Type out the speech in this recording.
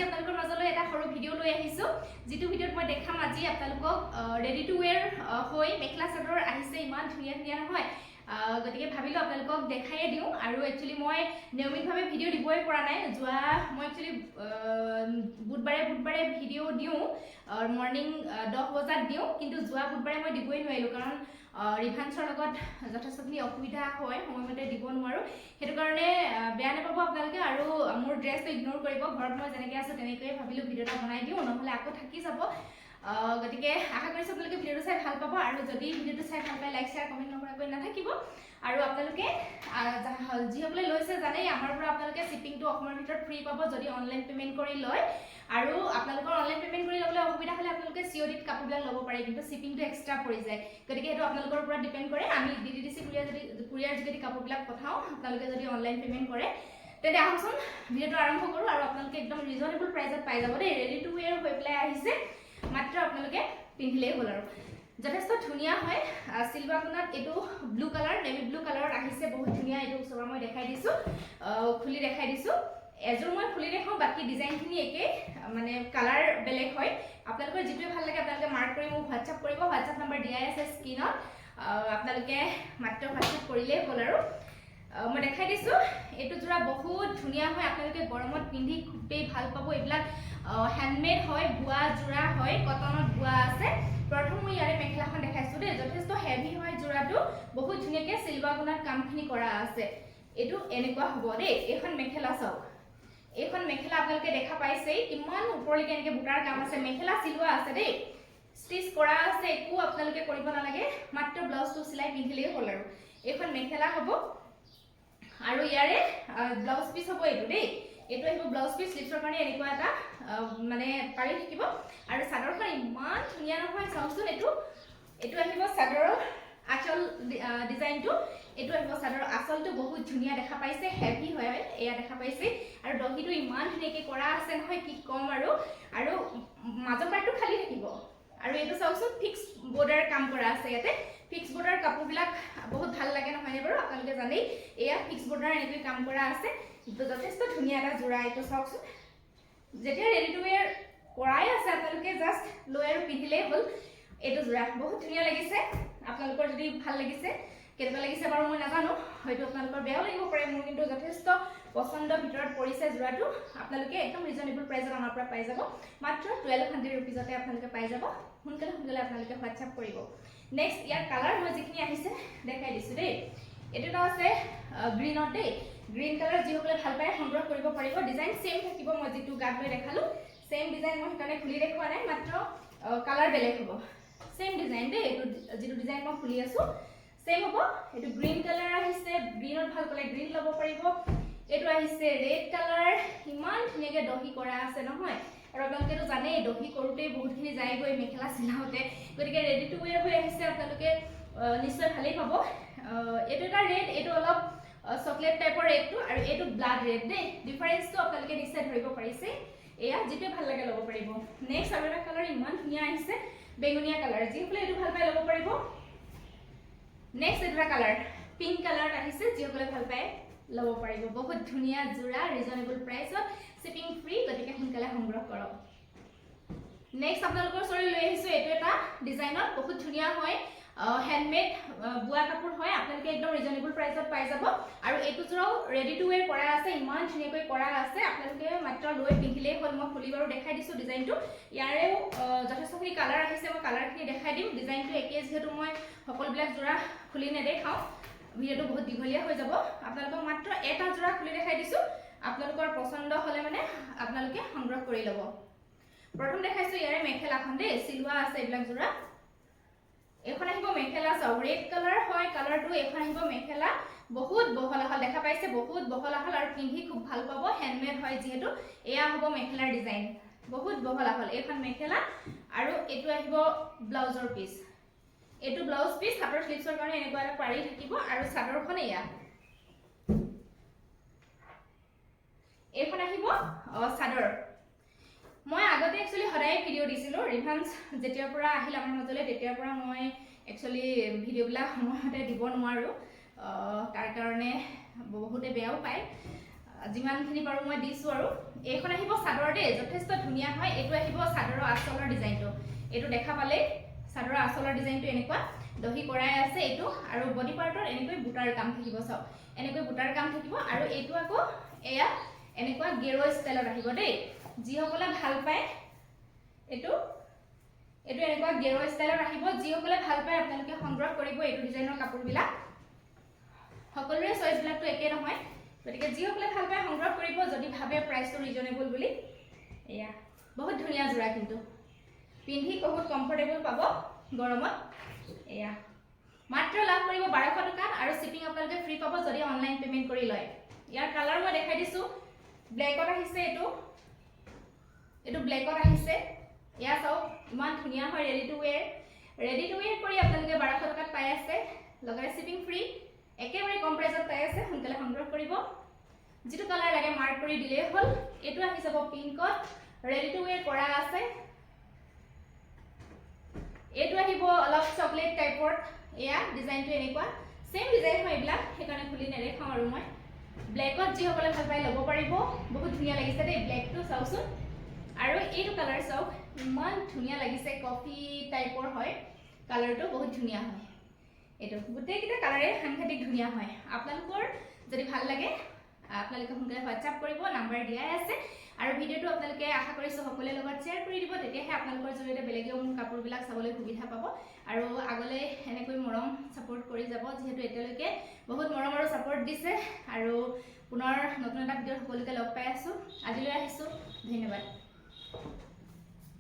আজি আপোনালোকৰ মাজলৈ এটা সৰু ভিডিঅ' লৈ আহিছো যেটো ভিডিঅ'ত মই দেখাম আজি আপোনালোকক ৰেডি টু ওয়্যাৰ হৈ মেখেলা চাদৰ আহিছে ইমান ধুনীয়া ধুনীয়া নহয় গতিকে ভাবিলো আপোনালোকক দেখাই দিও আৰু একচুয়ালি মই নিয়মিতভাৱে ভিডিঅ' দিবই পৰা নাই যোৱা মই একচুয়ালি বুধবাৰে ভিডিঅ' দিও মৰ্নিং 10 বজাত দিও কিন্তু যোৱা বুধবাৰে মই দিবই নোৱাৰিলো কাৰণ ৰিভান্সৰ লগত যথেষ্টখিনি অসুবিধা হয় সময়মতে দিব নোৱাৰো হেতু কাৰণে বেয়া নাপাব আপোনালোকে আৰু মোৰ ড্ৰেছটো ইগনোৰ কৰিব ঘৰত মই যেনেকৈ আছো তেনেকৈ ভাবিলো ভিডিঅ'টা বনাই দিও নহলে আকৌ থাকি যাব গতিকে আশা কৰিছো আপোনালোকে ভিডিঅ'টো চাই ভাল পাব আৰু যদি ভিডিঅ'টো চাই ভাল পায় লাইক শেয়াৰ কমেন্ট নকৰাকৈ নাথাকিব আৰু আপোনালোকে যিসকলে লৈছে জানেই আমাৰ পৰা আপোনালোকে শিপিংটো অসমৰ ভিতৰত ফ্ৰী পাব যদি অনলাইন পেমেন্ট কৰি লয় আৰু আপোনালোকৰ অনলাইন পেমেন্ট কৰি লবলৈ অসুবিধা হলে আপোনালোকে সিওডিত কাপোৰবিলাক ল'ব পাৰে কিন্তু শিপিংটো এক্সট্ৰা পৰি যায় গতিকে হেতু আপোনালোকৰ ওপৰত ডিপেন্ড কৰে আমি ডিডিডিসি কুৰিয়াৰ যদি কাপোৰবিলাক পঠাও আপোনালোকে যদি অনলাইন পেমেন্ট কৰে তেতে আহকচোন ভিডিঅ'টো আৰম্ভ কৰো আৰু আপোনালোকে একদম ৰিজনেবল প্ৰাইসত পাই যাব দেই ৰেডি টু ওয়্যাৰ হৈ প্লাই আহিছে মাত্ৰ আপোনালোকে পিন্ধিলেই হ'ল আৰু যথেষ্ট ধুনীয়া হয় সিলভাৰ গুণত এটো ব্লু কালাৰ নেভি ব্লু কালাৰত আহিছে বহুত ধুনীয়া এটো সবা মই দেখাই দিছো খুলি দেখাই দিছো এজোৰ মই খুলি দেখাও বাকি ডিজাইনখিনি একে মানে কালাৰ বেলেগ হয় আপোনালোকৰ যেটো ভাল লাগে আপোনালোকে মাৰ্ক কৰি মোক WhatsApp কৰিব WhatsApp নম্বৰ দিয়াই আছে স্ক্ৰিনত আপোনালোকে মাত্ৰ WhatsApp কৰিলেই হ'ল আৰু মই দেখাই দিছো এটো জোৰা বহুত ধুনীয়া হয় আপোনালোকে গৰমত পিন্ধি খুবেই ভাল পাব এইবিলাক হ্যান্ডমেড হয় বুয়া জোৰা হয় কটনত বুয়া আছে প্ৰথম মই ইয়াৰে মেখেলাখন দেখাইছো দে যথেষ্ট হেভি হয় জোৰাটো বহুত ধুনীয়াকে সিলভাৰ গুণত কামখিনি কৰা আছে এটো এনেকুৱা হ'ব দে এখন মেখেলা চাওক এখন মেখেলা আপোনালোকে দেখা পাইছে ইমান উপৰলৈকে এনেকে বুটাৰ কাম আছে মেখেলা সিলোৱা আছে দে স্টিচ কৰা আছে একো আপোনালোকে কৰিব নালাগে মাত্ৰ ব্লাউজটো সিলাই পিন্ধিলেই হ'ল আৰু এখন মেখেলা হ'ব আৰু ইয়াৰে ব্লাউজ পিস হ'ব এটো দেই এটো আহিব ব্লাউজ পিস স্লিভছৰ কাৰণে এনেকুৱা এটা মানে পাৰি থাকিব আৰু চাদৰখন ইমান ধুনীয়া নহয় চাওকচোন এটো আহিব চাদৰৰ আচল ডিজাইনটো এটো আহিব চাদৰৰ আচলটো বহুত ধুনীয়া দেখা পাইছে হেভি হয় এয়া দেখা পাইছে আৰু দহিটো ইমান ধুনীয়াকৈ কৰা আছে নহয় কি কম আৰু মাজৰ পাৰ্টটো খালি থাকিব আৰু এটো চাওকচোন ফিক্স বৰ্ডাৰ কাম কৰা আছে ইয়াতে ফিক্স বৰ্ডাৰ কাপোৰবিলাক বহুত ভাল লাগে নহয় বাৰু আপোনালোকে জানেই এয়া ফিক্স বৰ্ডাৰ এনেকৈ কাম কৰা আছে যথেষ্ট ধুনীয়া এটা জোৰা এটো চাওকচোন যেতিয়া ৰেডি টু ওয়্যাৰ কৰাই আছে আপোনালোকে জাস্ট লৈ আৰু পিন্ধিলেই হ'ল এটো জোৰা বহুত ধুনীয়া লাগিছে আপোনালোকৰ যদি ভাল লাগিছে কেনেকুৱা লাগিছে বাৰু মই নাজানো হয়তো আপোনালোকৰ বেয়াও লাগিব পাৰে মোৰ কিন্তু যথেষ্ট পছন্দ ভিতৰত পৰিছে জোৰাটো আপোনালোকে একদম ৰিজনেবল প্ৰাইসত আমাৰ পৰা পাই যাব মাত্ৰ 1200 रुपीजতে আপোনালোকে পাই যাব সোনকালে আপোনালোকে WhatsApp কৰিব নেক্সট ইয়াৰ কালাৰ মই যিখিনি আহিছে দেখাই দিছো দেই এটো আছে গ্ৰীনত দেই গ্ৰীন কালাৰ যিসকলে ভাল পায় সংগ্ৰহ কৰিব পাৰিব ডিজাইন সেম থাকিব মই যেটো গাত লৈ দেখালো সেম ডিজাইন মই হিকানে খুলি দেখুৱা নাই মাত্ৰ কালাৰ বেলেগ হ'ব সেম ডিজাইন দেই এটো যেটো ডিজাইন মই খুলি আছো সেম হ'ব এটো গ্ৰীন কালাৰ আহিছে গ্ৰীনত ভাল পালে গ্ৰীন ল'ব পাৰিব এটো আহিছে ৰেড কালাৰ ইমান ধুনীয়াকৈ দহি কৰা আছে নহয় আৰু আপোনালোকেতো জানেই দহি কৰোতে বহুতখিনি যায়গৈ মেখেলা চিলাওতে গতিকে ৰেডি টু ওয়্যাৰ হৈ আহিছে আপোনালোকে নিশ্চয় ভালেই পাব এটো এটা ৰেড এটো অলপ চকলেট টাইপৰ ৰেডটো আৰু এটো ব্লাড ৰেড দেই ডিফাৰেন্সটো আপোনালোকে নিশ্চয় ধৰিব পাৰিছে এয়া যেটো ভাল লাগে ল'ব পাৰিব নেক্সট আৰু এটা কালাৰ ইমান ধুনীয়া আহিছে বেঙুনীয়া কালাৰ যিসকলে এটো ভাল পায় ল'ব পাৰিব নেক্সট এটা কালাৰ পিংক কালাৰ আহিছে যিসকলে ভাল পায় ল'ব পাৰিব বহুত ধুনীয়া জোৰা ৰিজনেবল প্ৰাইসত শিপিং ফ্ৰী গতিকে সোনকালে সংগ্ৰহ কৰক নেক্সট আপোনালোকৰ ওচৰলৈ লৈ আহিছো এটো এটা ডিজাইনত বহুত ধুনীয়া হয় হ্যান্ডমেড বুয়া কাপোৰ হয় আপোনালোকে একদম ৰিজনেবল প্ৰাইসত পাই যাব আৰু এটো জোৰাও ৰেডি টু ওয়্যাৰ কৰা আছে ইমান ধুনীয়াকৈ কৰা আছে আপোনালোকে মাত্ৰ লৈ পিন্ধিলেই হ'ল মই খুলি বাৰু দেখাই দিছো ডিজাইনটো ইয়াৰেও যথেষ্টখিনি কালাৰ আহিছে মই কালাৰখিনি দেখাই দিম ডিজাইনটো একে যেহেতু মই সকলোবিলাক জোৰা খুলি নেদেখাও ভিডিঅ'টো বহুত দীঘলীয়া হৈ যাব আপোনালোকক মাত্ৰ এটা জোৰা খুলি দেখাই দিছো আপোনালোকৰ পছন্দ হলে মানে আপোনালোকে সংগ্ৰহ কৰি ল'ব প্ৰথম দেখাইছো ইয়াৰে মেখেলাখন দেই সিলৱা আছে এইবিলাক জোৰা এখন আহিব মেখেলা চাও ৰেড কালাৰ হয় কালাৰটো এখন আহিব মেখেলা বহুত বহল আহল দেখা পাইছে বহুত বহল আহল আৰু পিন্ধি খুব ভাল পাব হ্যান্ডমেড হয় যেহেতু এয়া হ'ব মেখেলাৰ ডিজাইন বহুত বহল আহল এখন মেখেলা আৰু এটো আহিব ব্লাউজৰ পিস এটো ব্লাউজ পিস হাতৰ স্লিভছৰ কাৰণে এনেকুৱা এটা পাৰি থাকিব আৰু চাদৰখন এয়া এখন আহিব চাদৰ মই আগতে একচুয়ালি হদাই ভিডিও দিছিলো ৰিভান্স যেতিয়াৰ পৰা আহিল আমাৰ মাজলৈ তেতিয়াৰ পৰা মই একচুয়ালি ভিডিওবিলাক সময়মতে দিব নোৱাৰো তাৰ কাৰণে বহুতে বেয়াও পায় যিমানখিনি পাৰোঁ মই দিছোঁ আৰু এইখন আহিব চাদৰ দেই যথেষ্ট ধুনীয়া হয় এইটো আহিব চাদৰৰ আঁচলৰ ডিজাইনটো এইটো দেখা পালেই চাদৰৰ আঁচলৰ ডিজাইনটো এনেকুৱা দহি কৰাই আছে এইটো আৰু বডি পাৰ্টৰ এনেকৈ বুটাৰ কাম থাকিব চাওক এনেকৈ বুটাৰ কাম থাকিব আৰু এইটো আকৌ এয়া এনেকুৱা গেৰো ষ্টাইলত আহিব দেই যিসকলে ভাল পায় এইটো এনেকুৱা গেৰো ষ্টাইলত আহিব যিসকলে ভাল পায় আপোনালোকে সংগ্ৰহ কৰিব এইটো ডিজাইনৰ কাপোৰবিলাক সকলোৰে চইচবিলাকতো একে নহয় গতিকে যিসকলে ভাল পায় সংগ্ৰহ কৰিব যদি ভাবে প্ৰাইচটো ৰিজনেবল বুলি এয়া বহুত ধুনীয়া জোৰা কিন্তু পিন্ধি বহুত কমফৰ্টেবল পাব গৰমত এয়া মাত্ৰ লাভ কৰিব 1200 টকা আৰু শিপিং আপোনালোকে ফ্ৰী পাব যদি অনলাইন পেমেন্ট কৰি লয় ইয়াৰ কালাৰ মই দেখাই দিছো ব্লেকত আহিছে এইটো ব্লেকত আহিছে এয়া চাওক ইমান ধুনীয়া হয় ৰেডি টু ওৱেৰ কৰি আপোনালোকে 1200 টকাত পাই আছে লগতে শিপিং ফ্ৰী একেবাৰে কম প্ৰাইসত পাই আছে সোনকালে সংগ্ৰহ কৰিব যেটো কালাৰ লাগে মাৰ্ক কৰি দিলেই হ'ল এইটো আহি যাব পিংকত ৰেডি টু ওৱেৰ কৰা আছে এইটো আহিব অলপ চকলেট টাইপৰ এয়া ডিজাইনটো এনেকুৱা সেম ডিজাইন হয় এইবিলাক সেইকাৰণে খুলি নেদেখাও আৰু মই ব্লেকত যিসকলে ভাল পাই ল'ব পাৰিব বহুত ধুনীয়া লাগিছে দেই ব্লেকটো চাওকচোন আৰু এইটো কালাৰ চাওক ইমান ধুনীয়া লাগিছে কফি টাইপৰ হয় কালাৰটো বহুত ধুনীয়া হয় এইটো গোটেইকেইটা কালাৰে সাংঘাতিক ধুনীয়া হয় আপোনালোকৰ যদি ভাল লাগে আপোনালোকে সোনকালে হোৱাটছআপ কৰিব নাম্বাৰ দিয়াই আছে আৰু ভিডিওটো আপোনালোকে আশা কৰিছো সকলোৰে লগত শ্বেয়াৰ কৰি দিব তেতিয়াহে আপোনালোকৰ জৰিয়তে বেলেগেও মোৰ কাপোৰবিলাক চাবলৈ সুবিধা পাব আৰু আগলৈ এনেকৈ মৰম সাপোৰ্ট কৰি যাব যেহেতু এতিয়ালৈকে বহুত মৰম আৰু সাপোৰ্ট দিছে আৰু পুনৰ নতুন এটা ভিডিঅ' সকলোকে লগ পাই আছো আজিলৈ আহিছো ধন্যবাদ